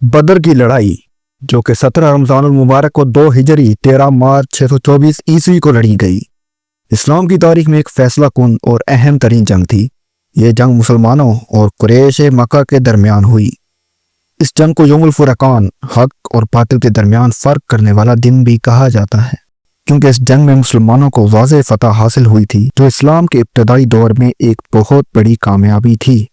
بدر کی لڑائی جو کہ 17 رمضان المبارک کو 2 ہجری 13 مارچ 624 عیسوی کو لڑی گئی، اسلام کی تاریخ میں ایک فیصلہ کن اور اہم ترین جنگ تھی۔ یہ جنگ مسلمانوں اور قریش مکہ کے درمیان ہوئی۔ اس جنگ کو یوم الفرقان، حق اور باطل کے درمیان فرق کرنے والا دن بھی کہا جاتا ہے، کیونکہ اس جنگ میں مسلمانوں کو واضح فتح حاصل ہوئی تھی، جو اسلام کے ابتدائی دور میں ایک بہت بڑی کامیابی تھی۔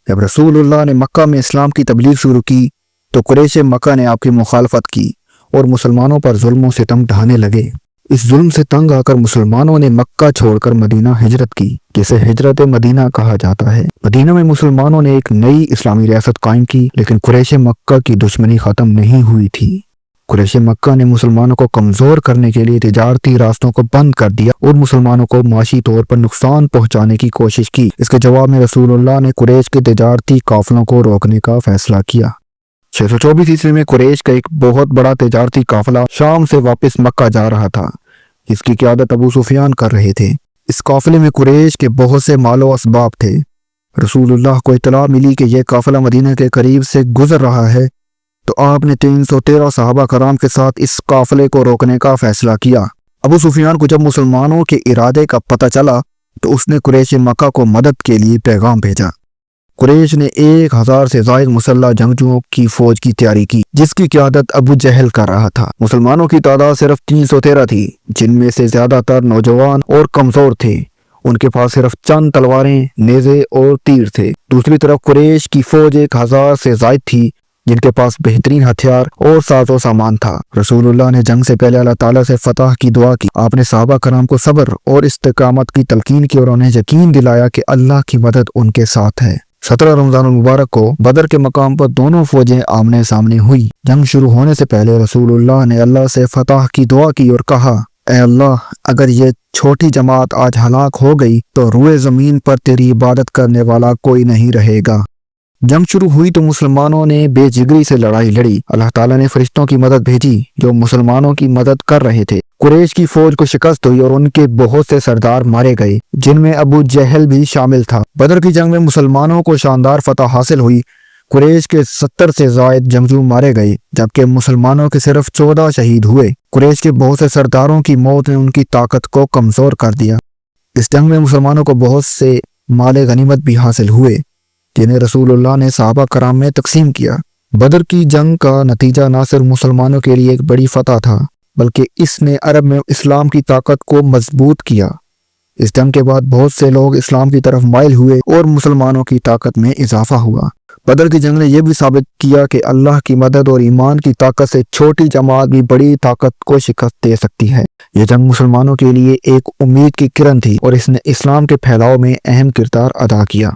جب رسول اللہ نے مکہ میں اسلام کی تبلیغ شروع کی تو قریش مکہ نے آپ کی مخالفت کی اور مسلمانوں پر ظلم و ستم ڈھانے لگے۔ اس ظلم سے تنگ آ کر مسلمانوں نے مکہ چھوڑ کر مدینہ ہجرت کی، جسے ہجرت مدینہ کہا جاتا ہے۔ مدینہ میں مسلمانوں نے ایک نئی اسلامی ریاست قائم کی، لیکن قریش مکہ کی دشمنی ختم نہیں ہوئی تھی۔ قریش مکہ نے مسلمانوں کو کمزور کرنے کے لیے تجارتی راستوں کو بند کر دیا اور مسلمانوں کو معاشی طور پر نقصان پہنچانے کی کوشش کی۔ اس کے جواب میں رسول اللہ نے قریش کے تجارتی قافلوں کو روکنے کا فیصلہ کیا۔ 624 عیسوی میں قریش کا ایک بہت بڑا تجارتی قافلہ شام سے واپس مکہ جا رہا تھا، جس کی قیادت ابو سفیان کر رہے تھے۔ اس قافلے میں قریش کے بہت سے مال و اسباب تھے۔ رسول اللہ کو اطلاع ملی کہ یہ قافلہ مدینہ کے قریب سے گزر رہا ہے، تو آپ نے 313 صحابہ کرام کے ساتھ اس قافلے کو روکنے کا فیصلہ کیا۔ ابو سفیان کو جب مسلمانوں کے ارادے کا پتہ چلا تو اس نے قریش مکہ کو مدد کے لیے پیغام بھیجا۔ قریش نے 1000 سے زائد مسلح جنگجوؤں کی فوج کی تیاری کی، جس کی قیادت ابو جہل کر رہا تھا۔ مسلمانوں کی تعداد صرف 313 تھی، جن میں سے زیادہ تر نوجوان اور کمزور تھے۔ ان کے پاس صرف چند تلواریں، نیزے اور تیر تھے۔ دوسری طرف قریش کی فوج 1000 سے زائد تھی، جن کے پاس بہترین ہتھیار اور ساز و سامان تھا۔ رسول اللہ نے جنگ سے پہلے اللہ تعالیٰ سے فتح کی دعا کی۔ آپ نے صحابہ کرام کو صبر اور استقامت کی تلقین کی اور انہیں یقین دلایا کہ اللہ کی مدد ان کے ساتھ ہے۔ 17 رمضان المبارک کو بدر کے مقام پر دونوں فوجیں آمنے سامنے ہوئی۔ جنگ شروع ہونے سے پہلے رسول اللہ نے اللہ سے فتح کی دعا کی اور کہا، اے اللہ، اگر یہ چھوٹی جماعت آج ہلاک ہو گئی تو روئے زمین پر تیری عبادت کرنے والا کوئی نہیں رہے گا۔ جنگ شروع ہوئی تو مسلمانوں نے بے جگری سے لڑائی لڑی۔ اللہ تعالیٰ نے فرشتوں کی مدد بھیجی جو مسلمانوں کی مدد کر رہے تھے۔ قریش کی فوج کو شکست ہوئی اور ان کے بہت سے سردار مارے گئے، جن میں ابو جہل بھی شامل تھا۔ بدر کی جنگ میں مسلمانوں کو شاندار فتح حاصل ہوئی۔ قریش کے 70 سے زائد جنگجو مارے گئے، جبکہ مسلمانوں کے صرف 14 شہید ہوئے۔ قریش کے بہت سے سرداروں کی موت نے ان کی طاقت کو کمزور کر دیا۔ اس جنگ میں مسلمانوں کو بہت سے مال غنیمت بھی حاصل ہوئے، جنہیں رسول اللہ نے صحابہ کرام میں تقسیم کیا۔ بدر کی جنگ کا نتیجہ نہ صرف مسلمانوں کے لیے ایک بڑی فتح تھا، بلکہ اس نے عرب میں اسلام کی طاقت کو مضبوط کیا۔ اس جنگ کے بعد بہت سے لوگ اسلام کی طرف مائل ہوئے اور مسلمانوں کی طاقت میں اضافہ ہوا۔ بدر کی جنگ نے یہ بھی ثابت کیا کہ اللہ کی مدد اور ایمان کی طاقت سے چھوٹی جماعت بھی بڑی طاقت کو شکست دے سکتی ہے۔ یہ جنگ مسلمانوں کے لیے ایک امید کی کرن تھی اور اس نے اسلام کے پھیلاؤ میں اہم کردار ادا کیا۔